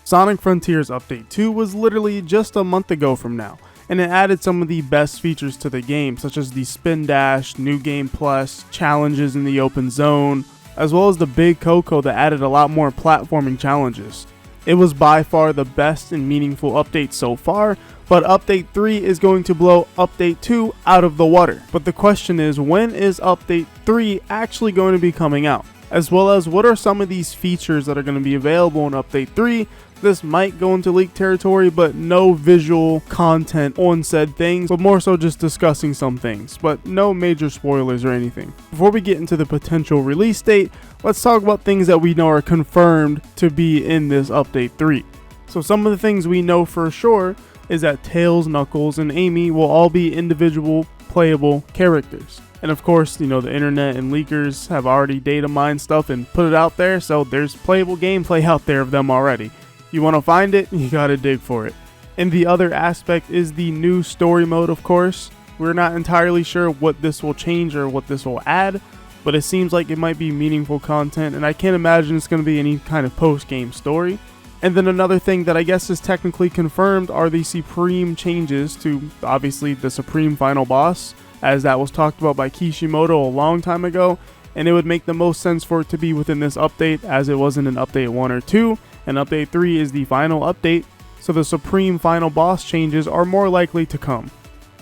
Sonic Frontiers Update 2 was literally just a month ago from now, and it added some of the best features to the game, such as the Spin Dash, New Game Plus, challenges in the open zone, as well as the Big Coco that added a lot more platforming challenges. It was by far the best and meaningful update so far, but Update 3 is going to blow Update 2 out of the water. But the question is, when is Update 3 actually going to be coming out? As well as what are some of these features that are going to be available in Update 3? This might go into leak territory, but no visual content on said things, but more so just discussing some things, but no major spoilers or anything. Before we get into the potential release date, let's talk about things that we know are confirmed to be in this Update 3. So some of the things we know for sure is that Tails, Knuckles, and Amy will all be individual playable characters. And of course, you know, the internet and leakers have already data mined stuff and put it out there, so there's playable gameplay out there of them already. You want to find it, you gotta dig for it. And the other aspect is the new story mode, of course. We're not entirely sure what this will change or what this will add, but it seems like it might be meaningful content, and I can't imagine it's going to be any kind of post-game story. And then another thing that I guess is technically confirmed are the Supreme changes to, obviously, the Supreme Final Boss, as that was talked about by Kishimoto a long time ago, and it would make the most sense for it to be within this update, as it wasn't in Update 1 or 2, and Update 3 is the final update, so the Supreme Final Boss changes are more likely to come.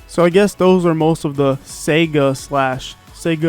So I guess those are most of the Sega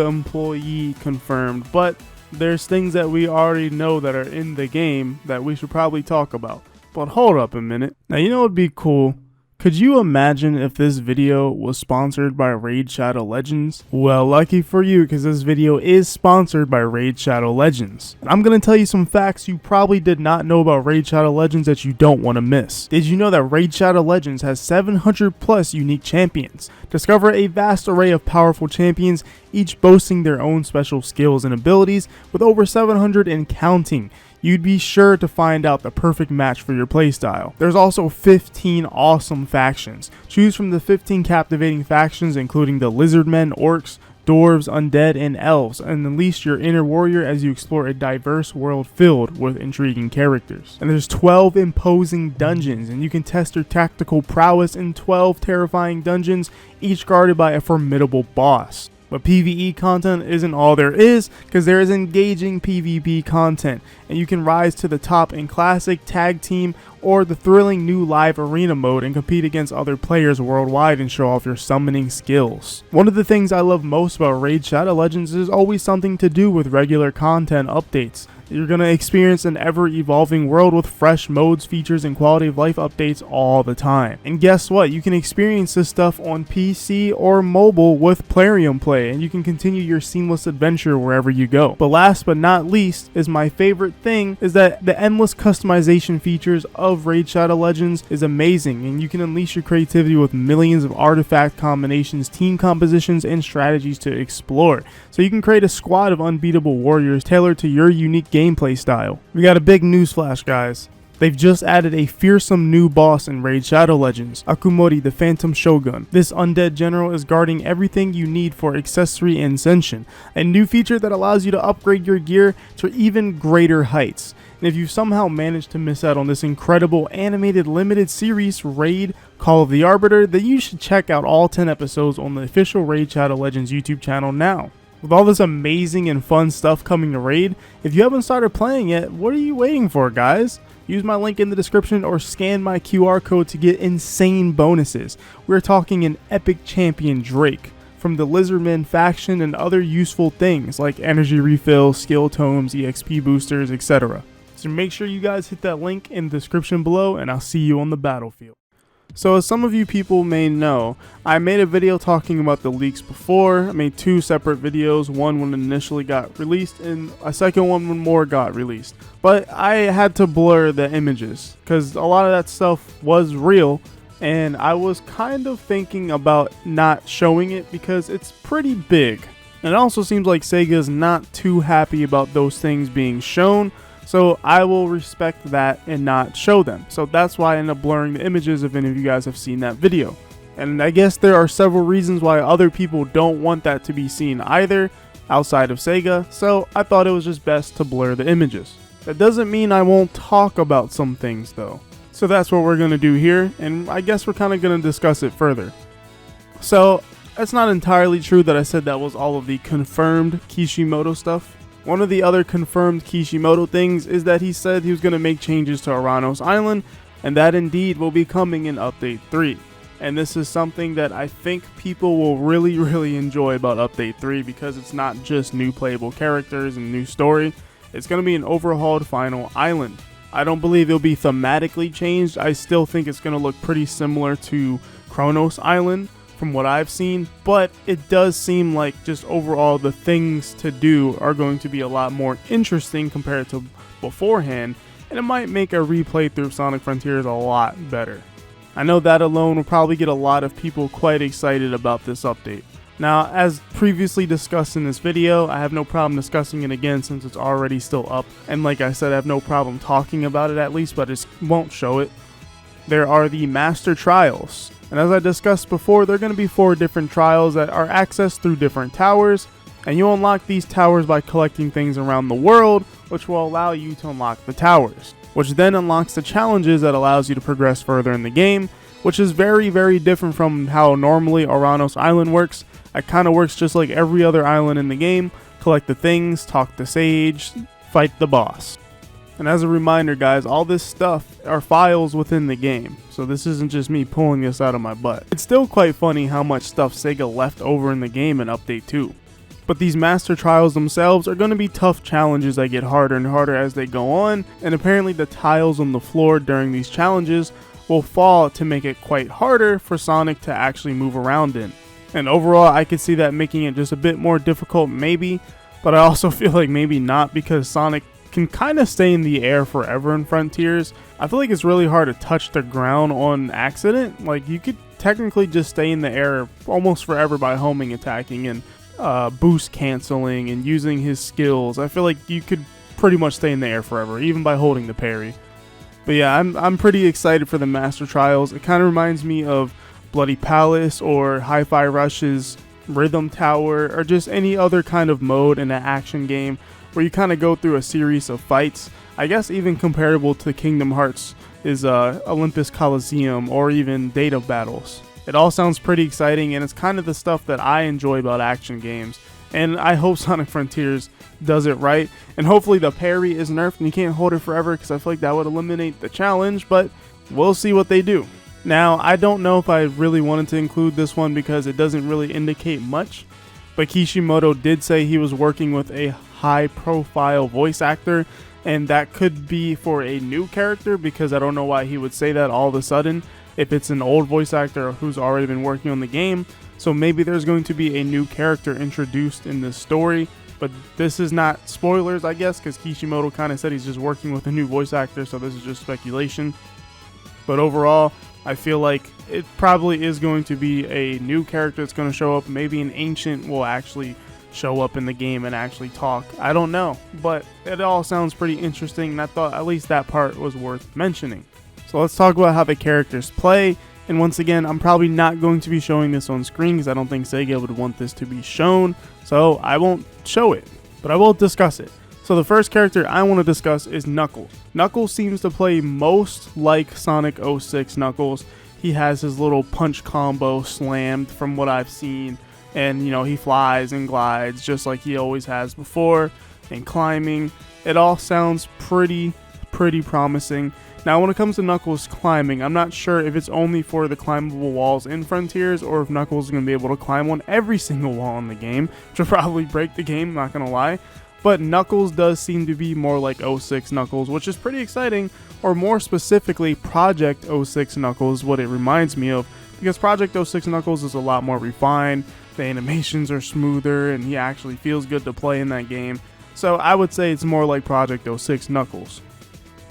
employee confirmed, but there's things that we already know that are in the game that we should probably talk about. But hold up a minute. Now, you know what would be cool? Could you imagine if this video was sponsored by Raid Shadow Legends? Well, lucky for you, because this video is sponsored by Raid Shadow Legends. And I'm going to tell you some facts you probably did not know about Raid Shadow Legends that you don't want to miss. Did you know that Raid Shadow Legends has 700 plus unique champions? Discover a vast array of powerful champions, each boasting their own special skills and abilities, with over 700 and counting. You'd be sure to find out the perfect match for your playstyle. There's also 15 awesome factions. Choose from the 15 captivating factions, including the Lizardmen, Orcs, Dwarves, Undead, and Elves, and unleash your inner warrior as you explore a diverse world filled with intriguing characters. And there's 12 imposing dungeons, and you can test your tactical prowess in 12 terrifying dungeons, each guarded by a formidable boss. But PvE content isn't all there is, because there is engaging PvP content, and you can rise to the top in Classic, Tag Team, or the thrilling new Live Arena mode and compete against other players worldwide and show off your summoning skills. One of the things I love most about Raid Shadow Legends is always something to do with regular content updates. You're going to experience an ever-evolving world with fresh modes, features, and quality of life updates all the time. And guess what? You can experience this stuff on PC or mobile with Plarium Play, and you can continue your seamless adventure wherever you go. But last but not least is my favorite thing, is that the endless customization features of Raid Shadow Legends is amazing, and you can unleash your creativity with millions of artifact combinations, team compositions, and strategies to explore. So you can create a squad of unbeatable warriors tailored to your unique gameplay style. We got a big newsflash, guys. They've just added a fearsome new boss in Raid Shadow Legends, Akumori the Phantom Shogun. This undead general is guarding everything you need for accessory and ascension, a new feature that allows you to upgrade your gear to even greater heights. And if you somehow managed to miss out on this incredible animated limited series Raid Call of the Arbiter, then you should check out all 10 episodes on the official Raid Shadow Legends YouTube channel now. With all this amazing and fun stuff coming to Raid, if you haven't started playing yet, what are you waiting for, guys? Use my link in the description or scan my QR code to get insane bonuses. We're talking an epic champion Drake from the Lizardmen faction and other useful things like energy refill, skill tomes, EXP boosters, etc. So make sure you guys hit that link in the description below, and I'll see you on the battlefield. So as some of you people may know, I made a video talking about the leaks before. I made two separate videos, one when it initially got released and a second one when more got released. But I had to blur the images because a lot of that stuff was real, and I was kind of thinking about not showing it because it's pretty big. And it also seems like Sega's not too happy about those things being shown. So I will respect that and not show them. So that's why I end up blurring the images if any of you guys have seen that video. And I guess there are several reasons why other people don't want that to be seen either outside of Sega. So I thought it was just best to blur the images. That doesn't mean I won't talk about some things though. So that's what we're going to do here, and I guess we're kind of going to discuss it further. So it's not entirely true that I said that was all of the confirmed Kishimoto stuff. One of the other confirmed Kishimoto things is that he said he was going to make changes to Aranos Island, and that indeed will be coming in Update 3. And this is something that I think people will really enjoy about Update 3, because it's not just new playable characters and new story. It's going to be an overhauled final island. I don't believe it'll be thematically changed. I still think it's going to look pretty similar to Kronos Island from what I've seen, but it does seem like just overall the things to do are going to be a lot more interesting compared to beforehand, and it might make a replay through Sonic Frontiers a lot better. I know that alone will probably get a lot of people quite excited about this update. Now, as previously discussed in this video, I have no problem discussing it again since it's already still up, and like I said, I have no problem talking about it at least, but I just won't show it. There are the Master Trials, and as I discussed before, there are going to be 4 different trials that are accessed through different towers, and you unlock these towers by collecting things around the world, which will allow you to unlock the towers, which then unlocks the challenges that allows you to progress further in the game, which is very different from how normally Aranos Island works. It kind of works just like every other island in the game. Collect the things, talk to Sage, fight the boss. And as a reminder guys, all this stuff are files within the game, so this isn't just me pulling this out of my butt. It's still quite funny how much stuff Sega left over in the game in Update 2. But these Master Trials themselves are going to be tough challenges that get harder and harder as they go on, and apparently the tiles on the floor during these challenges will fall to make it quite harder for Sonic to actually move around in. And overall, I could see that making it just a bit more difficult maybe, but I also feel like maybe not, because Sonic can kind of stay in the air forever in Frontiers. I feel like it's really hard to touch the ground on accident. Like, you could technically just stay in the air almost forever by homing attacking and boost canceling and using his skills. I feel like you could pretty much stay in the air forever, even by holding the parry. But yeah, I'm pretty excited for the Master Trials. It kind of reminds me of Bloody Palace or Hi-Fi Rush's Rhythm Tower, or just any other kind of mode in an action game where you kind of go through a series of fights. I guess even comparable to Kingdom Hearts is Olympus Coliseum or even Data Battles. It all sounds pretty exciting, and it's kind of the stuff that I enjoy about action games. And I hope Sonic Frontiers does it right. And hopefully the parry is nerfed and you can't hold it forever, because I feel like that would eliminate the challenge, but we'll see what they do. Now, I don't know if I really wanted to include this one because it doesn't really indicate much, but Kishimoto did say he was working with a high-profile voice actor, and that could be for a new character, because I don't know why he would say that all of a sudden if it's an old voice actor who's already been working on the game. So maybe there's going to be a new character introduced in this story, but this is not spoilers, I guess, because Kishimoto kind of said he's just working with a new voice actor, so this is just speculation. But overall, I feel like it probably is going to be a new character that's going to show up. Maybe an ancient will actually show up in the game and actually talk. I don't know, but it all sounds pretty interesting, and I thought at least that part was worth mentioning. So let's talk about how the characters play. And once again, I'm probably not going to be showing this on screen because I don't think Sega would want this to be shown, so I won't show it, but I will discuss it. So the first character I want to discuss is Knuckles. Knuckles seems to play most like Sonic 06 Knuckles. He has his little punch combo slammed from what I've seen, and you know, he flies and glides just like he always has before, and climbing. It all sounds pretty promising. Now when it comes to Knuckles climbing, I'm not sure if it's only for the climbable walls in Frontiers, or if Knuckles is going to be able to climb on every single wall in the game, which will probably break the game, not going to lie. But Knuckles does seem to be more like 06 Knuckles, which is pretty exciting, or more specifically Project 06 Knuckles, what it reminds me of, because Project 06 Knuckles is a lot more refined, the animations are smoother, and he actually feels good to play in that game. So I would say it's more like Project 06 Knuckles.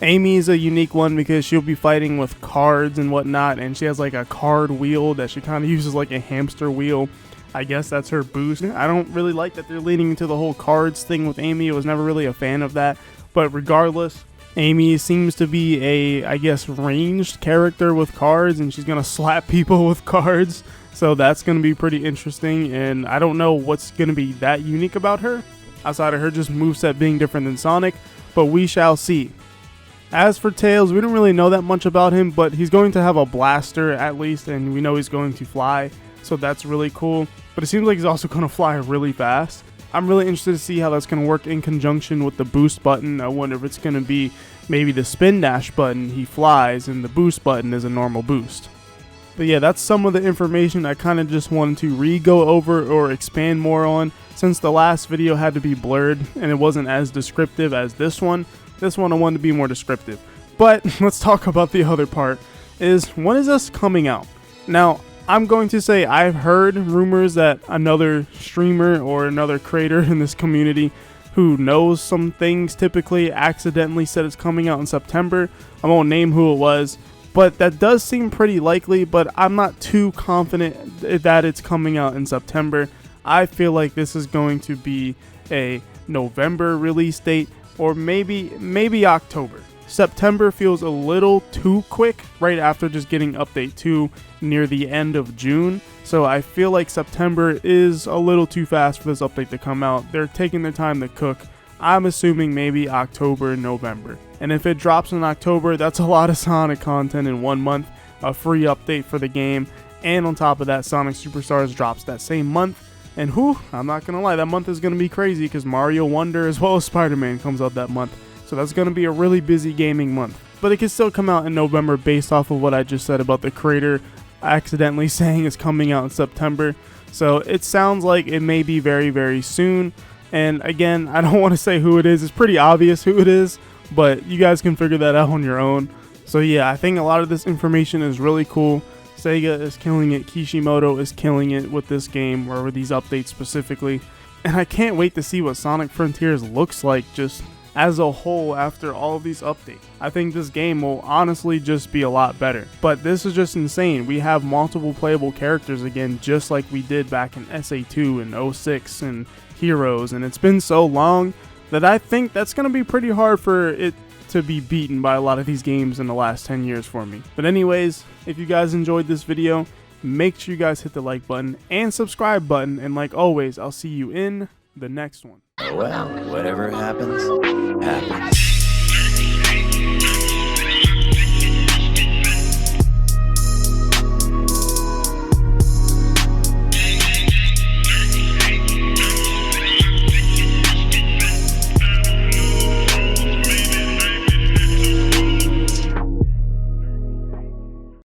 Amy is a unique one because she'll be fighting with cards and whatnot, and she has like a card wheel that she kind of uses like a hamster wheel. I guess that's her boost. I don't really like that they're leaning into the whole cards thing with Amy. I was never really a fan of that. But regardless, Amy seems to be a, I guess, ranged character with cards, and she's going to slap people with cards. So that's going to be pretty interesting, and I don't know what's going to be that unique about her, outside of her just moveset being different than Sonic. but we shall see. As for Tails, we don't really know that much about him, but he's going to have a blaster at least, and we know he's going to fly, so that's really cool. But it seems like he's also going to fly really fast. I'm really interested to see how that's going to work in conjunction with the boost button. I wonder if it's going to be maybe the spin dash button, he flies, and the boost button is a normal boost. But yeah, that's some of the information I kind of just wanted to go over or expand more on, since the last video had to be blurred and it wasn't as descriptive as this one. This one I wanted to be more descriptive. But let's talk about the other part, is when is this coming out? Now, I'm going to say I've heard rumors that another streamer or another creator in this community who knows some things typically accidentally said it's coming out in September. I won't name who it was, but that does seem pretty likely, but I'm not too confident that it's coming out in September. I feel like this is going to be a November release date, or maybe October. September feels a little too quick right after just getting update 2 near the end of June. So I feel like September is a little too fast for this update to come out. They're taking their time to cook. I'm assuming maybe October, November. And if it drops in October, that's a lot of Sonic content in 1 month, a free update for the game. And on top of that, Sonic Superstars drops that same month. And whew, I'm not going to lie, that month is going to be crazy because Mario Wonder as well as Spider-Man comes out that month. So that's going to be a really busy gaming month. But it can still come out in November based off of what I just said about the creator accidentally saying it's coming out in September. So it sounds like it may be very, very soon. And again, I don't want to say who it is. It's pretty obvious who it is, but you guys can figure that out on your own. So yeah, I think a lot of this information is really cool. Sega is killing it, Kishimoto is killing it with this game, or with these updates specifically. And I can't wait to see what Sonic Frontiers looks like just as a whole after all of these updates. I think this game will honestly just be a lot better. But this is just insane. We have multiple playable characters again, just like we did back in SA2 and 06 and Heroes. And it's been so long that I think that's going to be pretty hard for it to be beaten by a lot of these games in the last 10 years for me. But anyways, if you guys enjoyed this video, make sure you guys hit the like button and subscribe button, and like always, I'll see you in the next one. Well, whatever happens, happens.